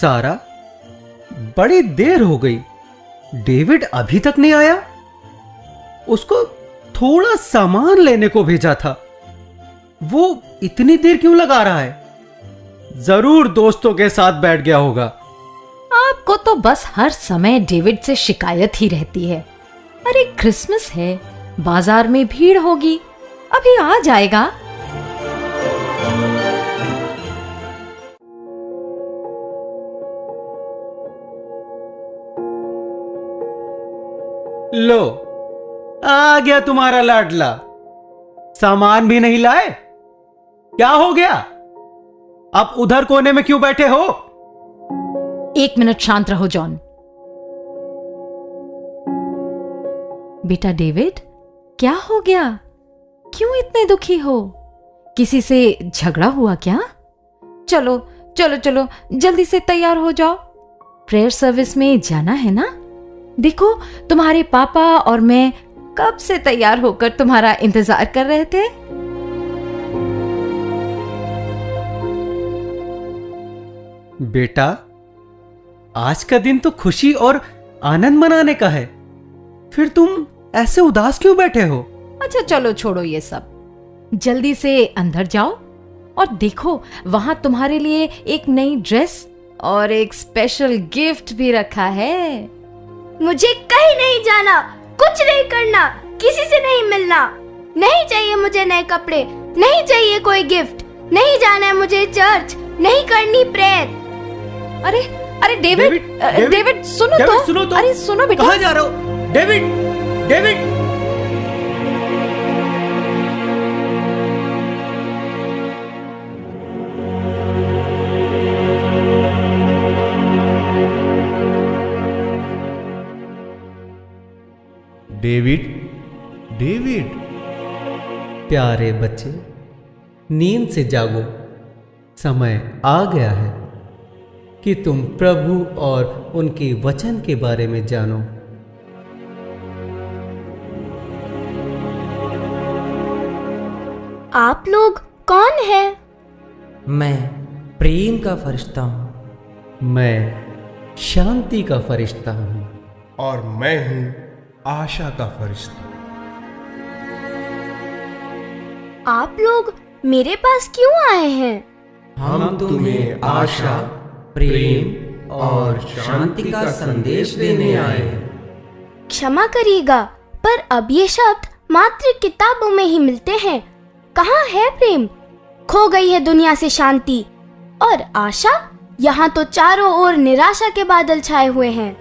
सारा, बड़ी देर हो गई, डेविड अभी तक नहीं आया। उसको थोड़ा सामान लेने को भेजा था, वो इतनी देर क्यों लगा रहा है? जरूर दोस्तों के साथ बैठ गया होगा। आपको तो बस हर समय डेविड से शिकायत ही रहती है। अरे क्रिसमस है, बाजार में भीड़ होगी, अभी आ जाएगा। लो, आ गया तुम्हारा लाडला। सामान भी नहीं लाए? क्या हो गया? आप उधर कोने में क्यों बैठे हो? 1 मिनट शांत रहो जॉन। बेटा डेविड, क्या हो गया? क्यों इतने दुखी हो? किसी से झगड़ा हुआ क्या? चलो चलो चलो, जल्दी से तैयार हो जाओ, प्रेयर सर्विस में जाना है ना। देखो, तुम्हारे पापा और मैं कब से तैयार होकर तुम्हारा इंतजार कर रहे थे। बेटा, आज का दिन तो खुशी और आनंद मनाने का है, फिर तुम ऐसे उदास क्यों बैठे हो? अच्छा चलो छोड़ो ये सब, जल्दी से अंदर जाओ और देखो, वहां तुम्हारे लिए एक नई ड्रेस और एक स्पेशल गिफ्ट भी रखा है। मुझे कहीं नहीं जाना, कुछ नहीं करना, किसी से नहीं मिलना, नहीं चाहिए मुझे नए कपड़े, नहीं चाहिए कोई गिफ्ट, नहीं जाना है मुझे चर्च, नहीं करनी प्रेयर। अरे अरे डेविड सुनो तो। अरे सुनो बेटा, कहाँ जा रहे हो? David, David! David, David! प्यारे बच्चे, नींद से जागो, समय आ गया है कि तुम प्रभु और उनके वचन के बारे में जानो। आप लोग कौन हैं? मैं प्रेम का फरिश्ता हूँ। मैं शांति का फरिश्ता हूँ। और मैं हूँ आशा का फरिश्ता। आप लोग मेरे पास क्यों आए हैं? हम तुम्हें आशा, प्रेम और शांति का संदेश देने आए हैं। क्षमा करिएगा, पर अब ये शब्द मात्र किताबों में ही मिलते हैं। कहाँ है प्रेम? खो गई है दुनिया से शांति। और आशा? यहाँ तो चारों ओर निराशा के बादल छाए हुए हैं।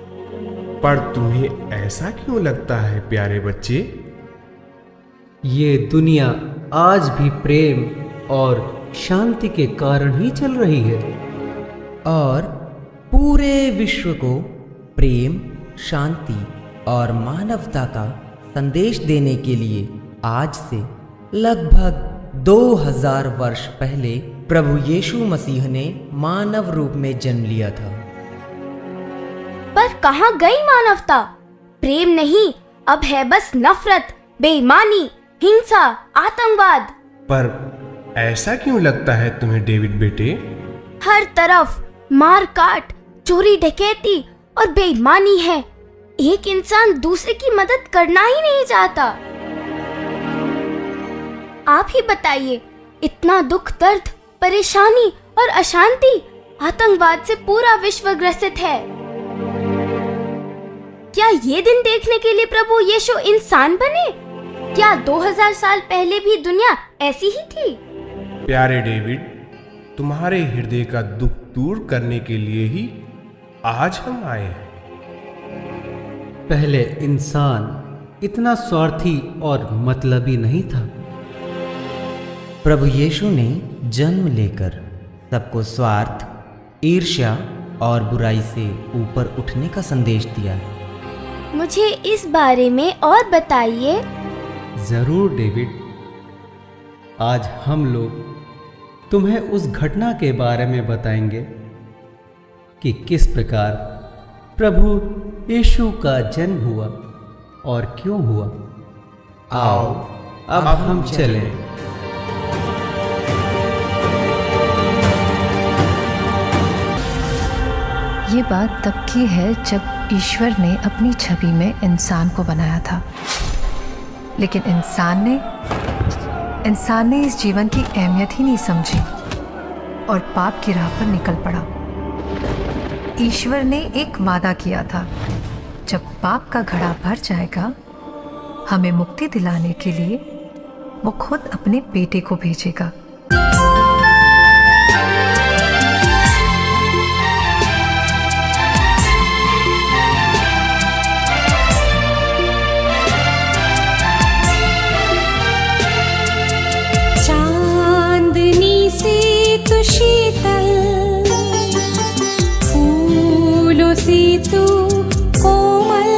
पर तुम्हें ऐसा क्यों लगता है प्यारे बच्चे? ये दुनिया आज भी प्रेम और शांति के कारण ही चल रही है। और पूरे विश्व को प्रेम, शांति और मानवता का संदेश देने के लिए आज से लगभग 2000 वर्ष पहले प्रभु यीशु मसीह ने मानव रूप में जन्म लिया था। पर कहाँ गई मानवता? प्रेम नहीं, अब है बस नफरत, बेईमानी, हिंसा, आतंकवाद। पर ऐसा क्यों लगता है तुम्हें डेविड बेटे? हर तरफ मार काट, चोरी डकैती और बेईमानी है। एक इंसान दूसरे की मदद करना ही नहीं चाहता। आप ही बताइए, इतना दुख, दर्द, परेशानी और अशांति, आतंकवाद से पूरा विश्व ग्रसित है। क्या ये दिन देखने के लिए प्रभु यीशु इंसान बने? क्या 2000 साल पहले भी दुनिया ऐसी ही थी? प्यारे डेविड, तुम्हारे हृदय का दुख दूर करने के लिए ही आज हम आए हैं। पहले इंसान इतना स्वार्थी और मतलबी नहीं था। प्रभु यीशु ने जन्म लेकर सबको स्वार्थ, ईर्ष्या और बुराई से ऊपर उठने का संदेश दिया है। मुझे इस बारे में और बताइए। जरूर डेविड, आज हम लोग तुम्हें उस घटना के बारे में बताएंगे कि किस प्रकार प्रभु यीशु का जन्म हुआ और क्यों हुआ। आओ अब हम चलें। ये बात तब की है जब ईश्वर ने अपनी छवि में इंसान को बनाया था, लेकिन इंसान ने इस जीवन की अहमियत ही नहीं समझी और पाप की राह पर निकल पड़ा। ईश्वर ने एक वादा किया था, जब पाप का घड़ा भर जाएगा, हमें मुक्ति दिलाने के लिए वो खुद अपने बेटे को भेजेगा। चांदनी से तू शीतल, फूलों से तू कोमल,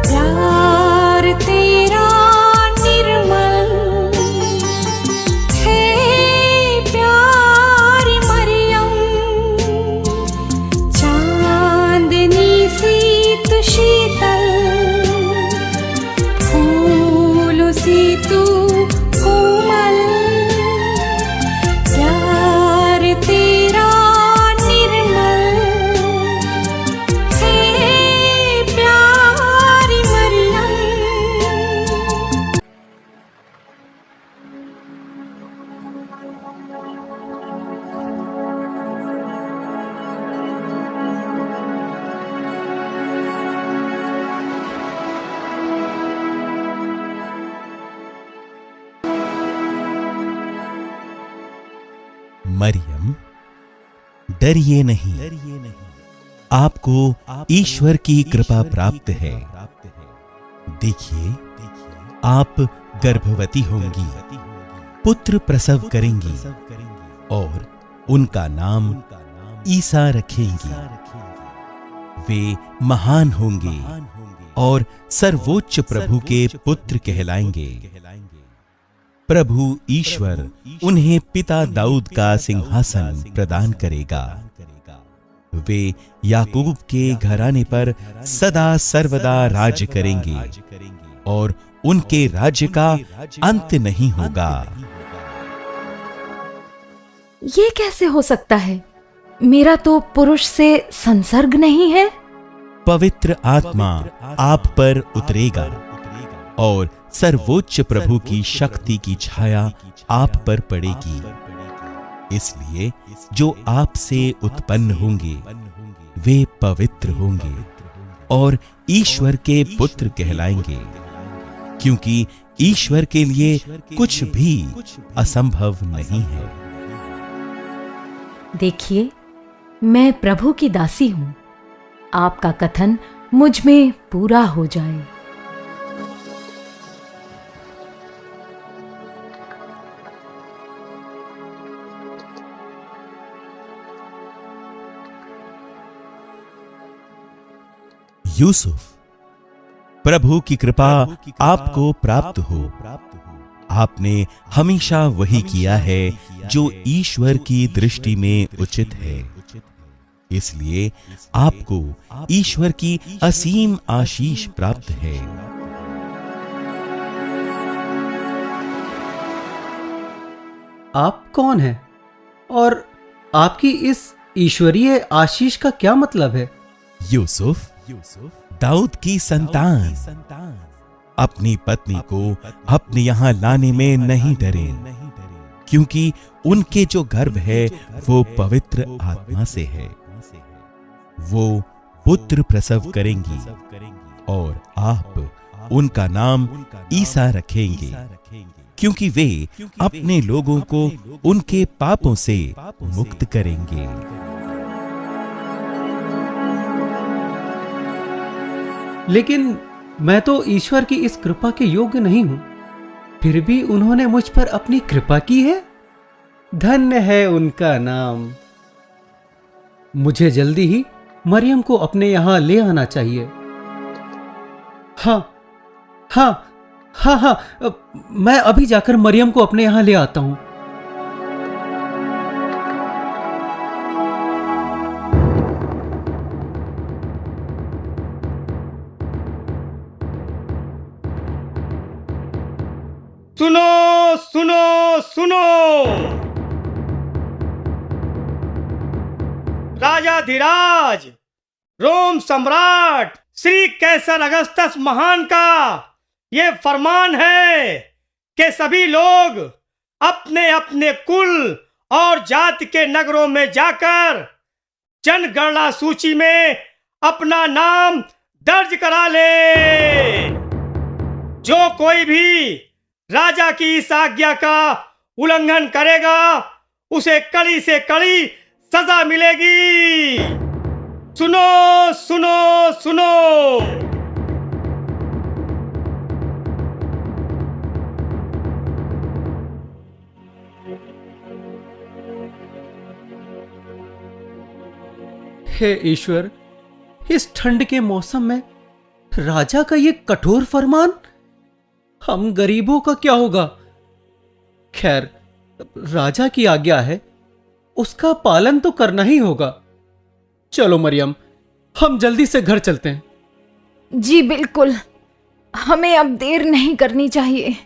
प्यार तेरा निर्मल है, प्यारी मरियम। चांदनी से तू शीतल, फूलों से तू कोमल, प्यार तेरा निर्मल है, प्यारी मरियम। मरियम, डरिए नहीं, आपको ईश्वर की कृपा प्राप्त है। देखिए, आप गर्भवती होंगी, पुत्र प्रसव करेंगी और उनका नाम ईसा रखेंगी। वे महान होंगे और सर्वोच्च प्रभु के पुत्र कहलाएंगे। प्रभु ईश्वर उन्हें पिता दाऊद का सिंहासन प्रदान करेगा। वे याकूब के घराने पर सदा सर्वदा राज्य करेंगे और उनके राज्य का अंत नहीं होगा। ये कैसे हो सकता है? मेरा तो पुरुष से संसर्ग नहीं है। पवित्र आत्मा आप पर उतरेगा और सर्वोच्च प्रभु की शक्ति की छाया आप पर पड़ेगी। इसलिए जो आपसे उत्पन्न होंगे वे पवित्र होंगे और ईश्वर के पुत्र कहलाएंगे, क्योंकि ईश्वर के लिए कुछ भी असंभव नहीं है। देखिए, मैं प्रभु की दासी हूं, आपका कथन मुझ में पूरा हो जाए। यूसुफ, प्रभु की कृपा आपको प्राप्त हो। आपने हमेशा वही किया है जो ईश्वर की दृष्टि में उचित है। इसलिए आपको ईश्वर की असीम आशीष प्राप्त है। आप कौन हैं और आपकी इस ईश्वरीय आशीष का क्या मतलब है? यूसुफ, दाऊद की संतान, अपनी पत्नी को अपने यहां लाने में नहीं डरे, क्योंकि उनके जो गर्भ है वो पवित्र आत्मा से है। वो पुत्र प्रसव करेंगी और आप उनका नाम ईसा रखेंगे, क्योंकि वे अपने लोगों को उनके पापों से मुक्त करेंगे। लेकिन मैं तो ईश्वर की इस कृपा के योग्य नहीं हूं, फिर भी उन्होंने मुझ पर अपनी कृपा की है। धन्य है उनका नाम। मुझे जल्दी ही मरियम को अपने यहां ले आना चाहिए। हाँ हाँ हाँ हाँ, मैं अभी जाकर मरियम को अपने यहां ले आता हूं। सुनो सुनो सुनो, राजाधिराज रोम सम्राट श्री कैसर अगस्तस महान का ये फरमान है कि सभी लोग अपने अपने कुल और जाति के नगरों में जाकर जनगणना सूची में अपना नाम दर्ज करा ले। जो कोई भी राजा की इस आज्ञा का उल्लंघन करेगा उसे कड़ी से कड़ी सजा मिलेगी। सुनो सुनो सुनो। हे ईश्वर, इस ठंड के मौसम में राजा का ये कठोर फरमान, हम गरीबों का क्या होगा? खैर, राजा की आज्ञा है, उसका पालन तो करना ही होगा। चलो मरियम, हम जल्दी से घर चलते हैं। जी बिल्कुल, हमें अब देर नहीं करनी चाहिए।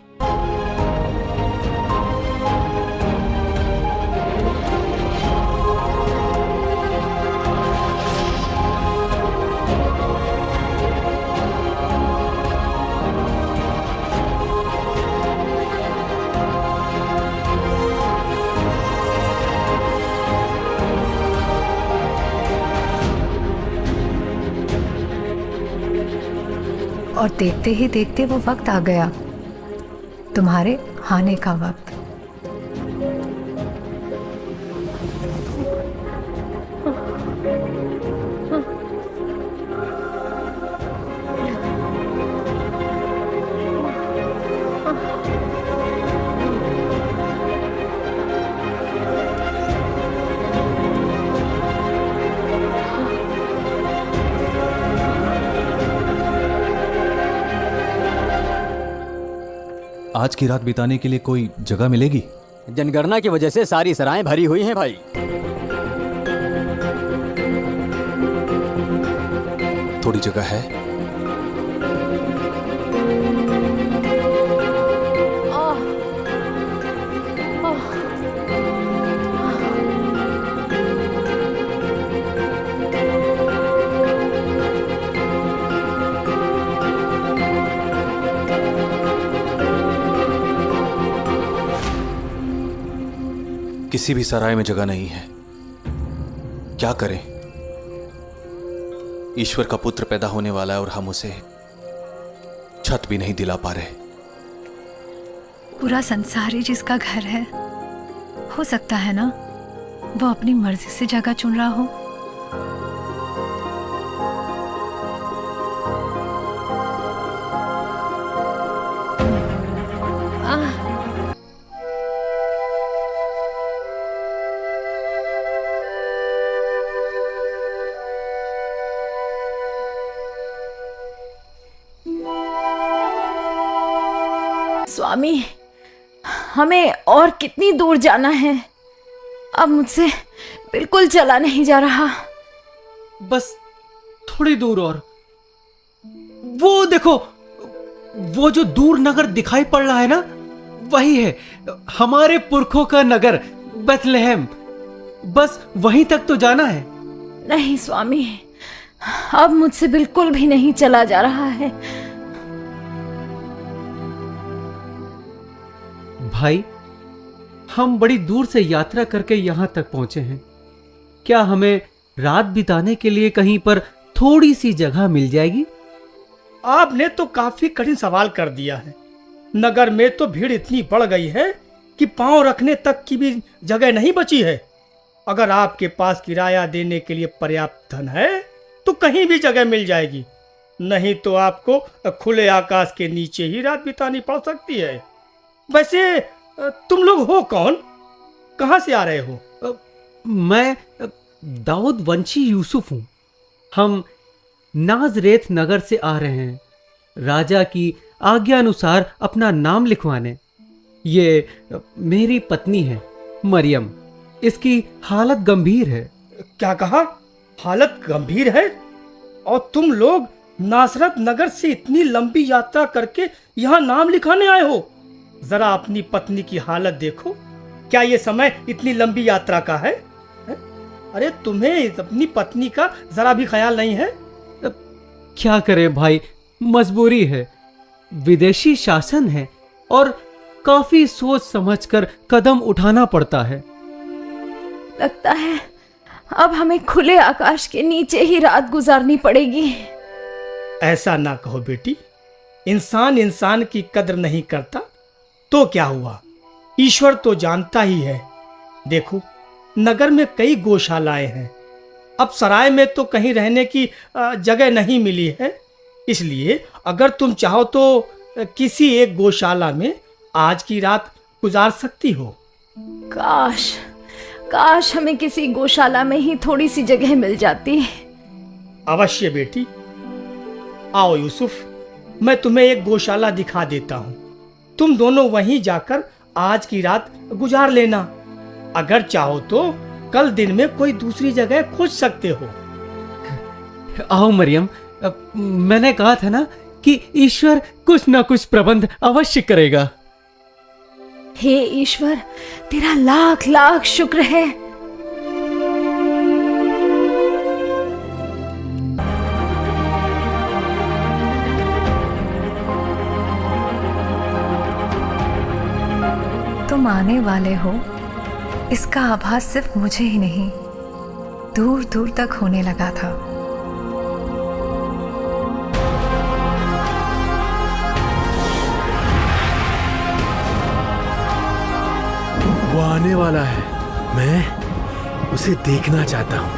और देखते ही देखते वो वक्त आ गया, तुम्हारे आने का वक्त। आज की रात बिताने के लिए कोई जगह मिलेगी? जनगणना की वजह से सारी सराएं भरी हुई हैं भाई। थोड़ी जगह है? किसी भी सराय में जगह नहीं है। क्या करें? ईश्वर का पुत्र पैदा होने वाला है और हम उसे छत भी नहीं दिला पा रहे। पूरा संसार ही जिसका घर है, हो सकता है ना वो अपनी मर्जी से जगह चुन रहा हो। स्वामी, हमें और कितनी दूर जाना है? अब मुझसे बिल्कुल चला नहीं जा रहा। बस थोड़ी दूर और। वो देखो, वो जो दूर नगर दिखाई पड़ रहा है ना, वही है हमारे पुरखों का नगर बेथलेहम। बस वहीं तक तो जाना है। नहीं स्वामी, अब मुझसे बिल्कुल भी नहीं चला जा रहा है। भाई, हम बड़ी दूर से यात्रा करके यहां तक पहुंचे हैं। क्या हमें रात बिताने के लिए कहीं पर थोड़ी सी जगह मिल जाएगी? आपने तो काफी कठिन सवाल कर दिया है। नगर में तो भीड़ इतनी बढ़ गई है कि पांव रखने तक की भी जगह नहीं बची है। अगर आपके पास किराया देने के लिए पर्याप्त धन है तो कहीं भी जगह मिल जाएगी, नहीं तो आपको खुले आकाश के नीचे ही रात बितानी पड़ सकती है। वैसे तुम लोग हो कौन? कहां से आ रहे हो? मैं दाऊद वंशी यूसुफ हूं। हम नाजरेत नगर से आ रहे हैं, राजा की आज्ञा अनुसार अपना नाम लिखवाने। ये मेरी पत्नी है मरियम। इसकी हालत गंभीर है। क्या कहा? हालत गंभीर है? और तुम लोग नासरत नगर से इतनी लंबी यात्रा करके यहाँ नाम लिखाने आए हो? जरा अपनी पत्नी की हालत देखो। क्या ये समय इतनी लंबी यात्रा का है? अरे तुम्हें अपनी पत्नी का जरा भी ख्याल नहीं है? क्या करे भाई, मजबूरी है, विदेशी शासन है और काफी सोच समझकर कदम उठाना पड़ता है। लगता है अब हमें खुले आकाश के नीचे ही रात गुजारनी पड़ेगी। ऐसा ना कहो बेटी, इंसान इंसान की कद्र नहीं करता तो क्या हुआ, ईश्वर तो जानता ही है। देखो, नगर में कई गौशालाएं हैं, अब सराय में तो कहीं रहने की जगह नहीं मिली है, इसलिए अगर तुम चाहो तो किसी एक गौशाला में आज की रात गुजार सकती हो। काश काश हमें किसी गौशाला में ही थोड़ी सी जगह मिल जाती। अवश्य बेटी, आओ यूसुफ, मैं तुम्हें एक गौशाला दिखा देता हूँ, तुम दोनों वहीं जाकर आज की रात गुजार लेना। अगर चाहो तो कल दिन में कोई दूसरी जगह खोज सकते हो। आओ मरियम, मैंने कहा था ना कि ईश्वर कुछ ना कुछ प्रबंध अवश्य करेगा। हे ईश्वर, तेरा लाख लाख शुक्र है। तुम आने वाले हो, इसका आभास सिर्फ मुझे ही नहीं, दूर दूर तक होने लगा था। वो आने वाला है, मैं उसे देखना चाहता हूँ।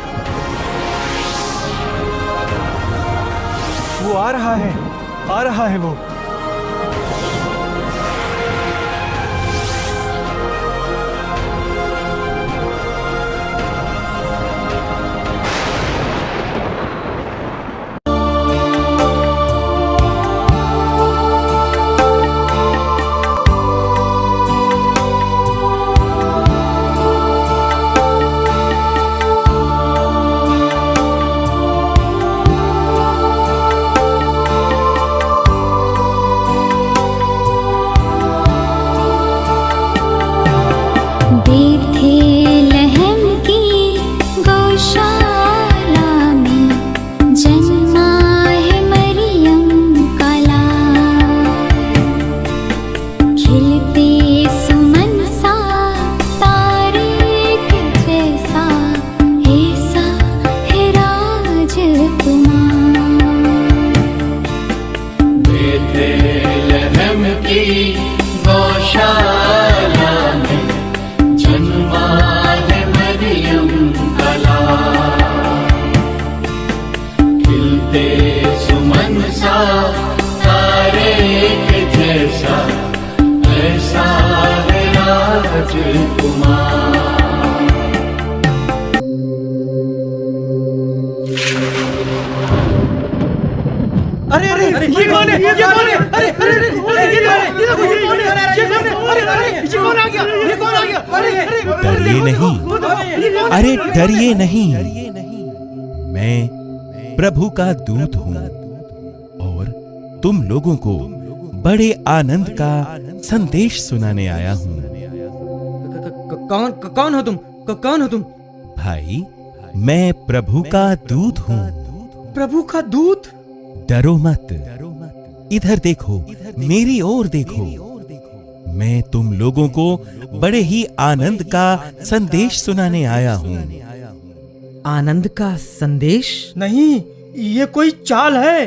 वो आ रहा है वो। डरिए नहीं, अरे डरिए नहीं, मैं प्रभु का दूत हूं और तुम लोगों को बड़े आनंद का संदेश सुनाने आया हूं। कौन हो तुम? कौन हो तुम? भाई, मैं प्रभु का दूत हूं। प्रभु का दूत? डरो मत, इधर देखो, मेरी ओर देखो, मैं तुम लोगों को बड़े ही आनंद का संदेश सुनाने आया हूं। आनंद का संदेश? नहीं, ये कोई चाल है।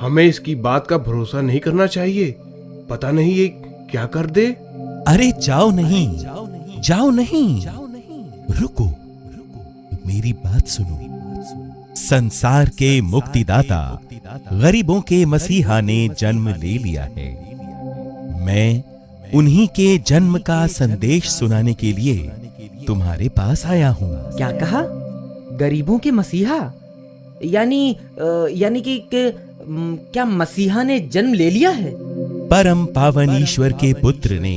हमें इसकी बात का भरोसा नहीं करना चाहिए, पता नहीं ये क्या कर दे। अरे जाओ नहीं, जाओ नहीं, रुको, मेरी बात सुनो। संसार के मुक्तिदाता, गरीबों के मसीहा ने जन्म ले लिया है। मैं उन्हीं के जन्म का संदेश सुनाने के लिए तुम्हारे पास आया हूं। क्या कहा? गरीबों के मसीहा? यानी कि क्या मसीहा ने जन्म ले लिया है? परम पावन ईश्वर के पुत्र ने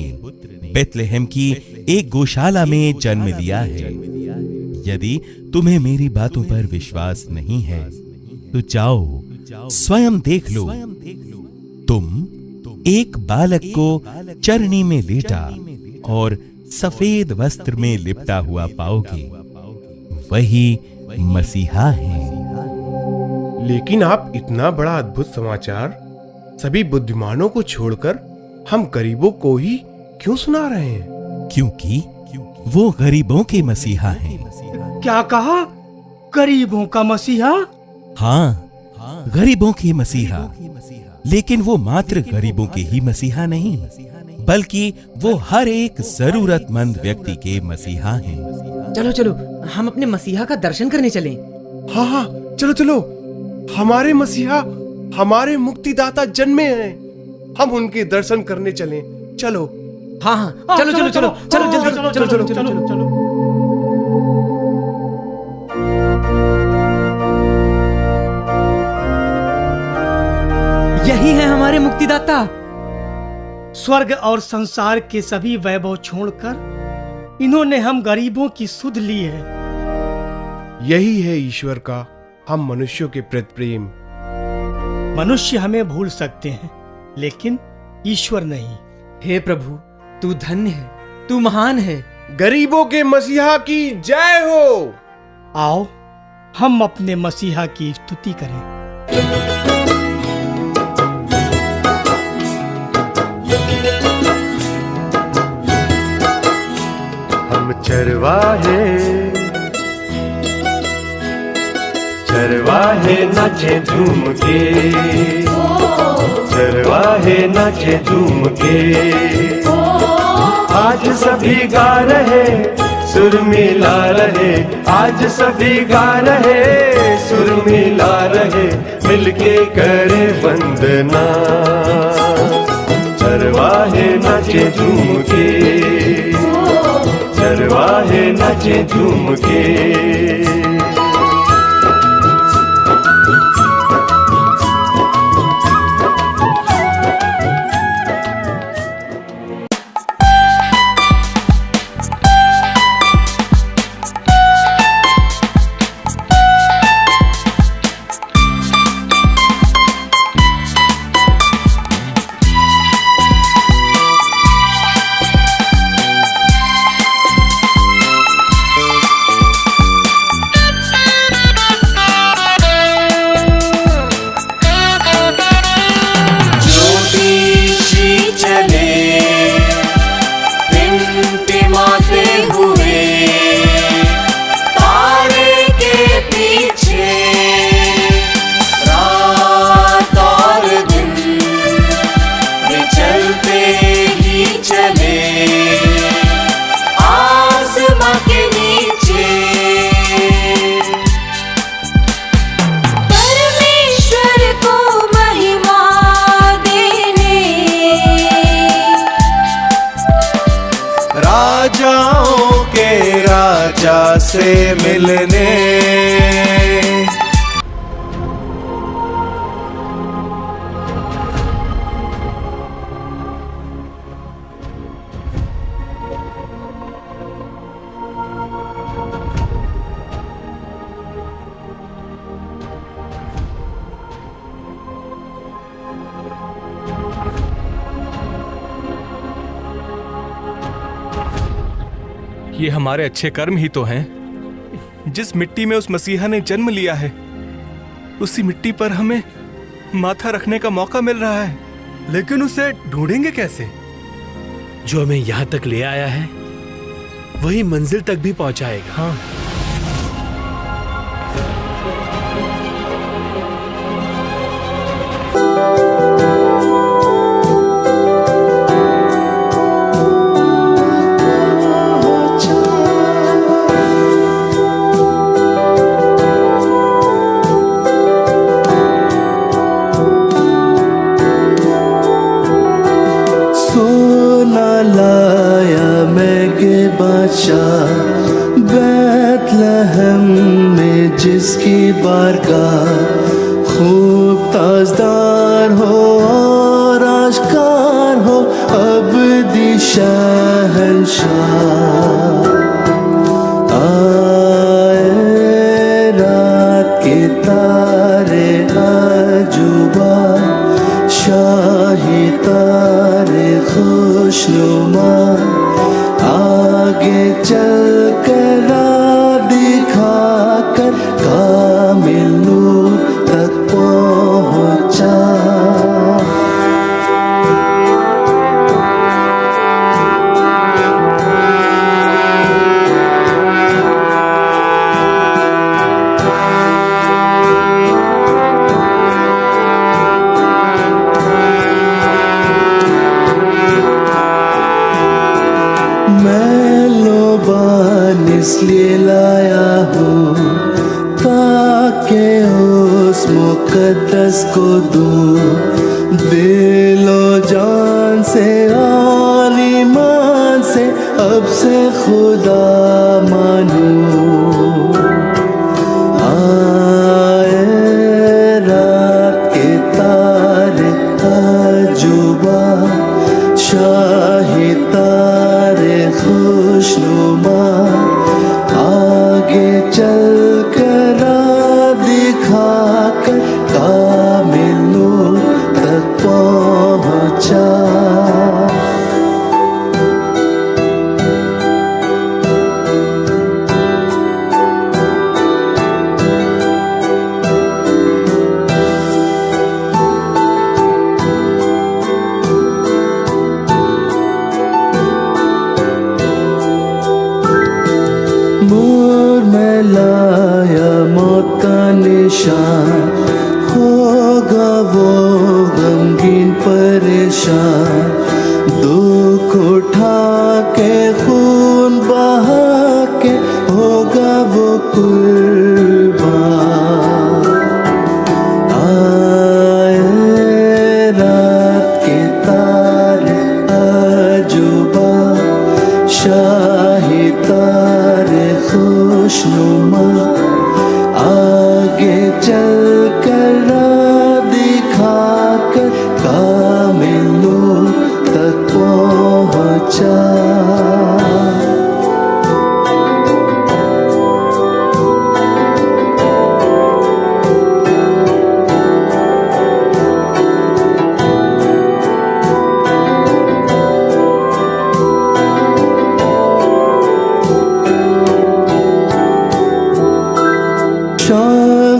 बेथलेहम की एक गौशाला में जन्म लिया है। यदि तुम्हें मेरी बातों पर विश्वास नहीं है तो जाओ, स्वयं देख लो। तुम एक बालक को चरनी में लेटा और सफेद वस्त्र में लिपटा हुआ पाओगे। वही मसीहा हैं। लेकिन आप इतना बड़ा अद्भुत समाचार सभी बुद्धिमानों को छोड़कर हम गरीबों को ही क्यों सुना रहे हैं? क्योंकि वो गरीबों के मसीहा हैं। क्या कहा? गरीबों का मसीहा? हाँ, गरीबों के मसीहा। लेकिन वो मात्र गरीबों के ही मसीहा नहीं, बल्कि वो हर एक जरूरतमंद व्यक्ति के मसीहा हैं। चलो चलो, हम अपने मसीहा का दर्शन करने चलें। हाँ हाँ, चलो चलो। हमारे मसीहा, हमारे मुक्तिदाता जन्मे हैं। हम उनके दर्शन करने चलें। चलो। हाँ हाँ, चलो चलो चलो चलो जल्दी, चलो चलो चलो चलो चलो। यही है हमारे मुक्तिदाता। स्वर्ग और संसार के सभी वैभव छोड़कर इन्होंने हम गरीबों की सुध ली है। यही है ईश्वर का हम मनुष्यों के प्रति प्रेम। मनुष्य हमें भूल सकते हैं, लेकिन ईश्वर नहीं। हे प्रभु, तू धन्य है, तू महान है। गरीबों के मसीहा की जय हो। आओ हम अपने मसीहा की स्तुति करें। हम चरवाहे नाचे झूम के, चरवाहे नाचे झूम के। आज सभी गा रहे, सुर मिला रहे। आज सभी गा रहे, सुर मिला रहे। मिलके करे वंदना, चरवाहे नाचे झूम के, चरवाहे नाचे झूम के। राजाओं के राजा से मिलने। ये हमारे अच्छे कर्म ही तो हैं। जिस मिट्टी में उस मसीहा ने जन्म लिया है, उसी मिट्टी पर हमें माथा रखने का मौका मिल रहा है। लेकिन उसे ढूंढेंगे कैसे? जो हमें यहाँ तक ले आया है वही मंजिल तक भी पहुंचाएगा। हाँ। बैतलहम में जिसकी बारगाह खूब ताजदार हो और आश्कार हो, अबदी शहंशाह आए। रात के तारे अजूबा, शाही तारे खुशनुमा, आगे चल कर दिखा इसलिए लाया हूँ ताकि उस मुकद्दस को दूँ दिलो जान से और ईमान से अब से खुदा मानूं। आए रात के तारे अजूबा शाही तारे खुशनुमा आगे चल कर दिखा कर कामिल नूर तक पहुँचा। मोर में लाया मौत का निशान होगा वो गमगीन परेशान दुख उठा के खून बहा के होगा वो कुर्बान। आए रात के तारे अजूबा शाही तारे खुशनुमा आगे चल कर दिखा कर कामिल नूर तक पहुँचा।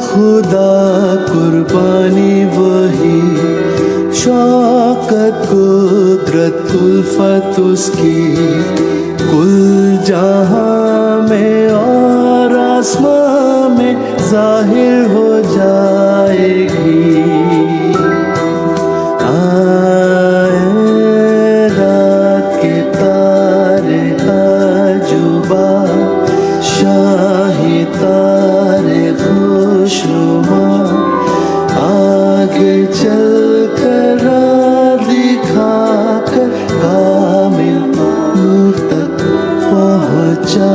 खुदा कुर्बानी वही शौकत कुदरत उल्फत उसकी कुल जहां में और आसमां में जाहिर हो जाएगी। आए रात के तारे अजूबा शाही तारे खुशनुमा आगे चल कर दिखा कर कामिल नूर तक पहुँचा।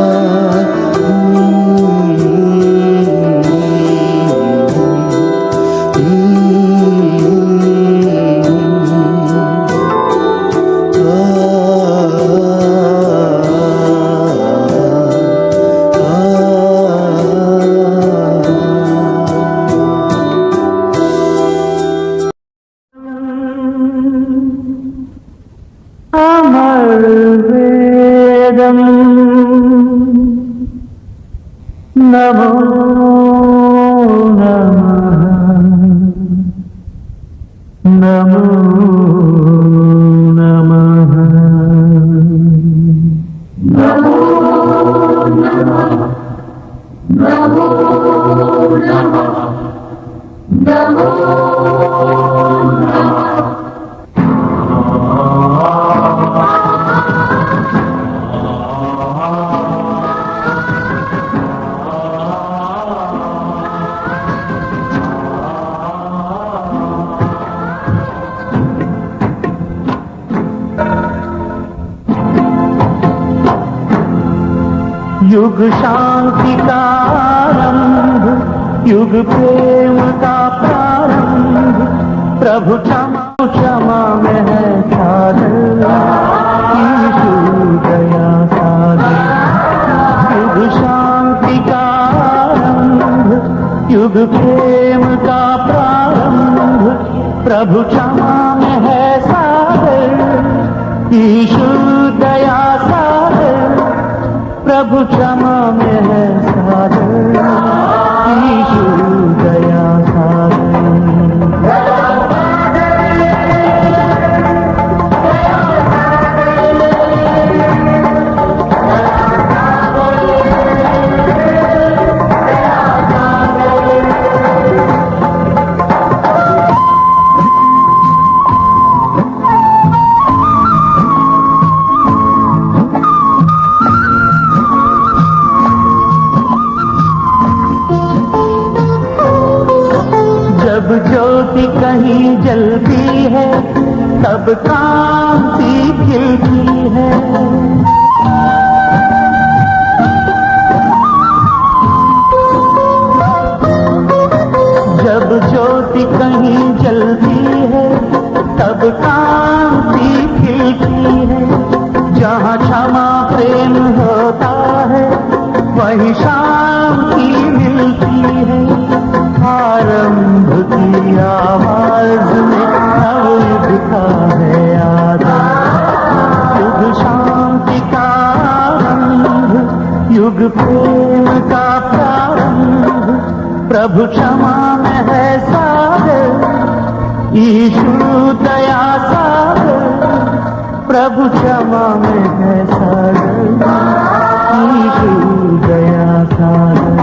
युग शांति का आरंभ, युग प्रेम का प्रारंभ, प्रभु क्षमा क्षमा में है साधन, यीशु दया साधन। युग शांति का आरंभ, युग प्रेम का प्रारंभ, प्रभु क्षमा में है साधन, यीशु दया साधन। प्रभु क्षमा में है साधन, यीशु दया साधन। कहीं जलती है तब कांति खिलती है। जब ज्योति कहीं जलती है तब कांति खिलती है। जहाँ क्षमा प्रेम होता है वही शांति मिलती है। आरंभ की आवाज में नवयुग का है आरंभ। युग शांति का आरंभ, युग प्रेम का प्रारंभ। प्रभु क्षमा में है सागर, ईशु दया सागर। प्रभु क्षमा में है सागर, ईशु दया सागर।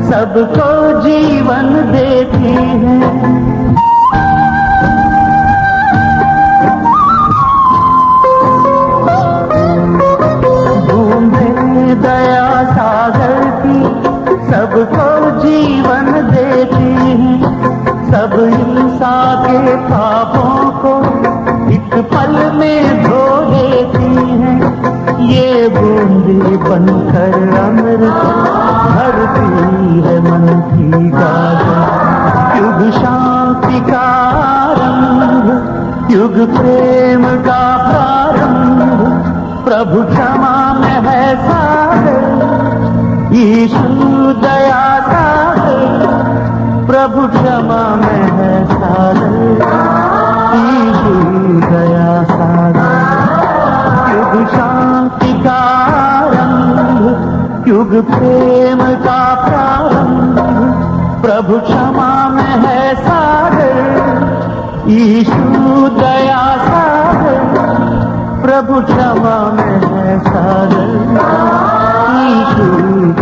सबको जीवन देती है। बूंदे दया सागर की सबको जीवन देती है। सब इंसान के पापों को एक पल में धो देती है। ये बूंदी बनकर अमृत भरती है मन की गाजर। युग शांति का आरंभ, युग प्रेम का प्रारंभ। प्रभु क्षमा में है सागर, ईशु दया सागर। प्रभु क्षमा में है सागर, ईशु दया सागर। युग शांति का आरंभ, युग प्रेम का प्रारंभ। प्रभु क्षमा में है सागर, ईशु दया सागर। प्रभु क्षमा में है सागर, ईशु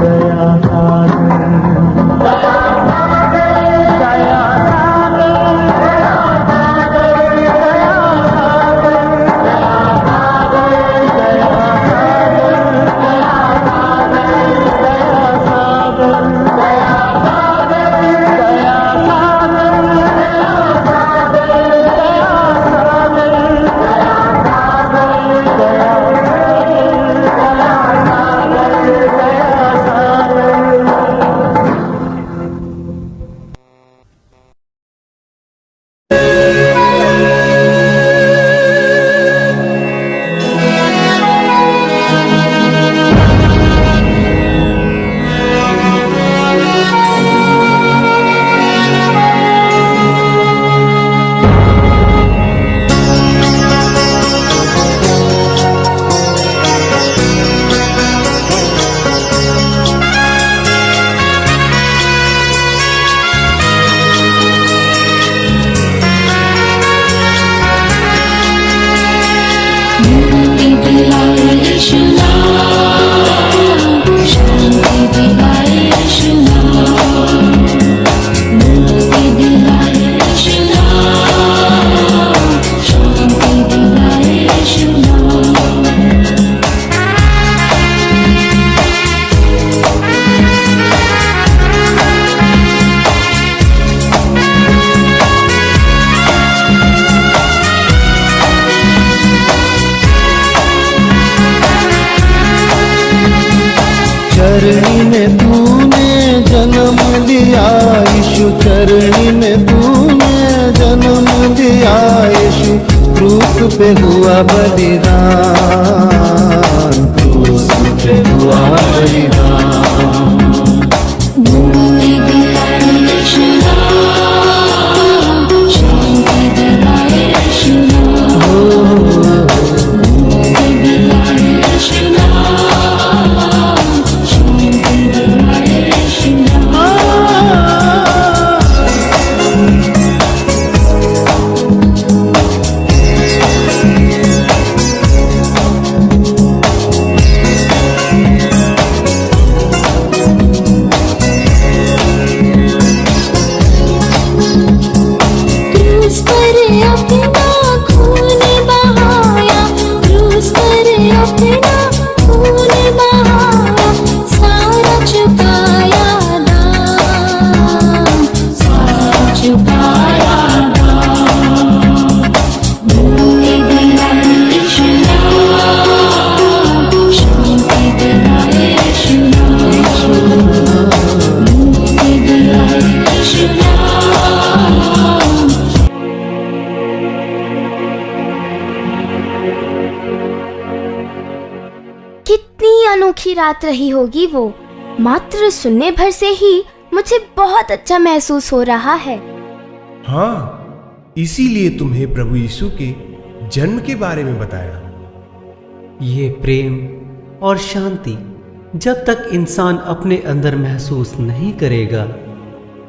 दया सागर। दया चरणी में तूने जन्म लिया यीशु, चरणी में तूने जन्म लिया यीशु। क्रूस पे हुआ बलिदान, क्रूस पे हुआ बलिदान। अनोखी रात रही होगी वो। मात्र सुनने भर से ही मुझे बहुत अच्छा महसूस हो रहा है। हाँ, इसीलिए तुम्हें प्रभु यीशु के जन्म के बारे में बताया। ये प्रेम और शांति जब तक इंसान अपने अंदर महसूस नहीं करेगा,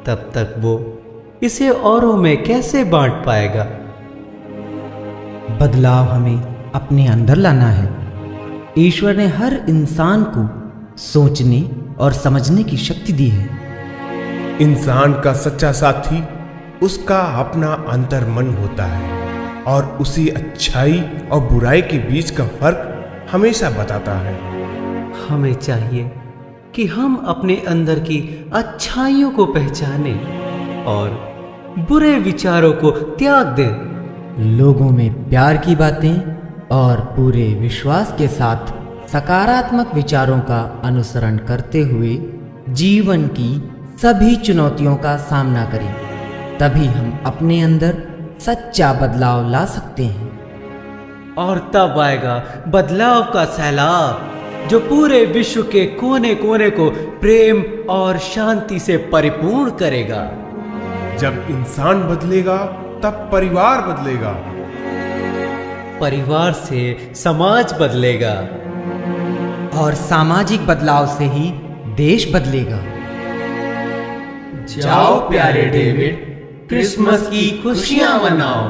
तब तक वो इसे औरों में कैसे बांट पाएगा। बदलाव हमें अपने अंदर लाना है। ईश्वर ने हर इंसान को सोचने और समझने की शक्ति दी है। इंसान का सच्चा साथी उसका अपना अंतर्मन होता है और उसी अच्छाई और बुराई के बीच का फर्क हमेशा बताता है। हमें चाहिए कि हम अपने अंदर की अच्छाइयों को पहचानें और बुरे विचारों को त्याग दें। लोगों में प्यार की बातें और पूरे विश्वास के साथ सकारात्मक विचारों का अनुसरण करते हुए जीवन की सभी चुनौतियों का सामना करें। तभी हम अपने अंदर सच्चा बदलाव ला सकते हैं। और तब आएगा बदलाव का सैलाब जो पूरे विश्व के कोने कोने को प्रेम और शांति से परिपूर्ण करेगा। जब इंसान बदलेगा तब परिवार बदलेगा, परिवार से समाज बदलेगा और सामाजिक बदलाव से ही देश बदलेगा। जाओ प्यारे डेविड, क्रिसमस की खुशियां मनाओ।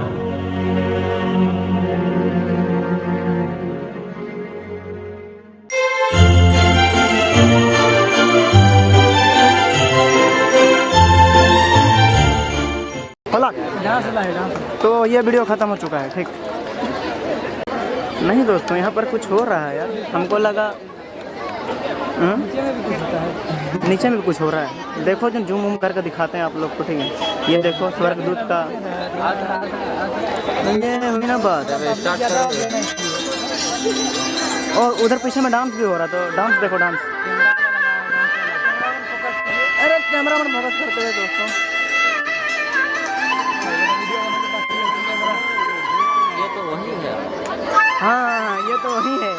तो ये वीडियो ख़त्म हो चुका है, ठीक? नहीं दोस्तों, यहाँ पर कुछ हो रहा है यार। हमको लगा नीचे में भी कुछ हो रहा है। देखो जो जूम करके दिखाते हैं आप लोग को, ठीक है? ये देखो स्वर्गदूत का, ये हुई ना बात। और उधर पीछे में डांस भी हो रहा, तो डांस देखो, डांस। अरे कैमरा मैन फोकस करते हैं दोस्तों। हाँ, ये तो वही है।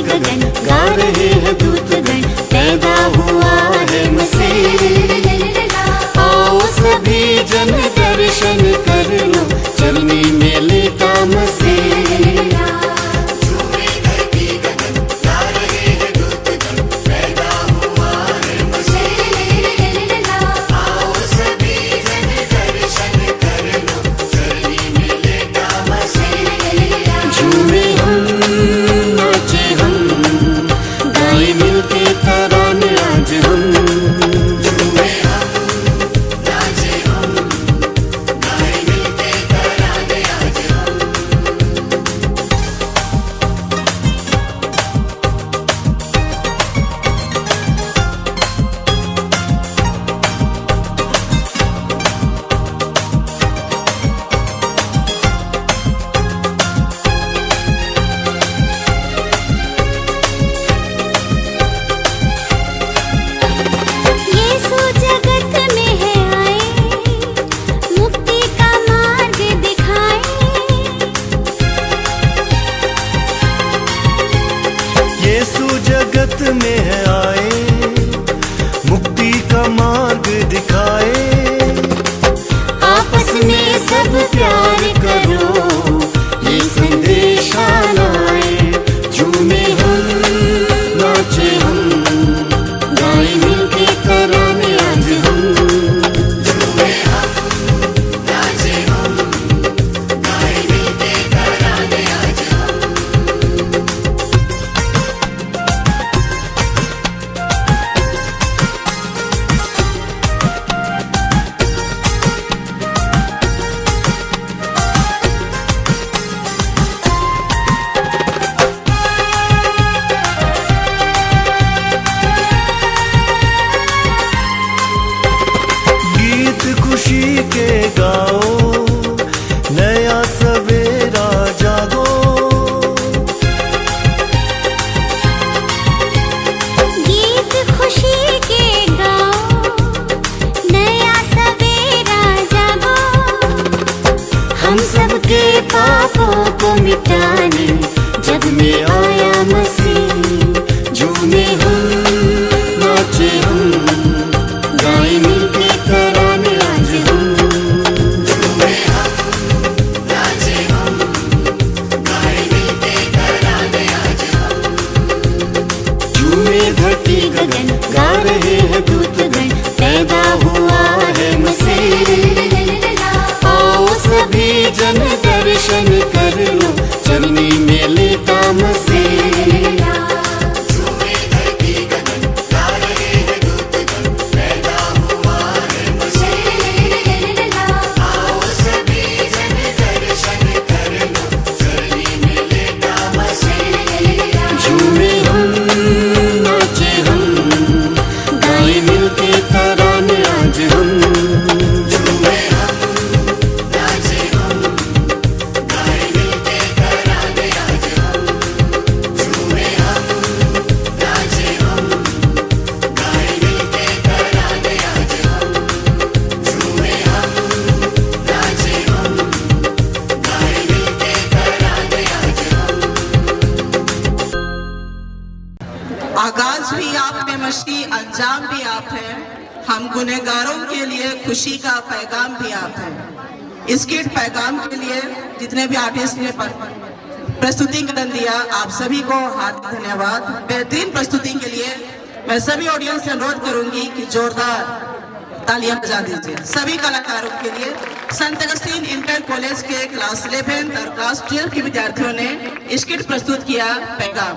गगन गा रहे हैं दूतगण, पैदा हुआ है मसीह। आओ सभी जन दर्शन कर लो, चलने मेले का मसीह। हम सबके पापों को मिटाने जग में आया मसीह। झूमे हम, नाचे हम, गाए मिलके तराने आज हम। झूमे हम, नाचे हम, गाए मिलके तराने आज हम। झूमे धरती गगन, गा रहे हैं दूतगण, पैदा हुआ है मसीह। आओ सभी जन दर्शन कर लो, चरनी में लेता मसीह। झूमे धरती गगन, गा रहे हैं दूतगण, पैदा हुआ है मसीह। आओ सभी जन दर्शन कर लो, चरनी में लेता मसीह। झूमे हम, नाचे हम, गाए मिलके तराने आज हम। झूमे हम, नाचे हम, गाए मिलके तराने आज हम। झूमे हम, नाचे हम, गाए मिलके तराने आज हम। झूमे हम, नाचे हम, गाए मिलके तराने आज हम। आगाज भी आप में मसीह, अंजाम भी आप हैं। हम गुनहगारों के लिए खुशी का पैगाम भी आप हैं। इस गीत पैगाम के लिए जितने भी आर्टिस्ट ने प्रस्तुतिकरण दिया, आप सभी को हार्दिक धन्यवाद। बेहतरीन प्रस्तुति के लिए मैं सभी ऑडियंस से अनुरोध करूंगी कि जोरदार तालियां बजा दीजिए सभी कलाकारों के लिए। संत अगस्तीन इंटर कॉलेज के क्लास 11 और क्लास 12 के विद्यार्थियों ने इस गीत प्रस्तुत किया पैगाम।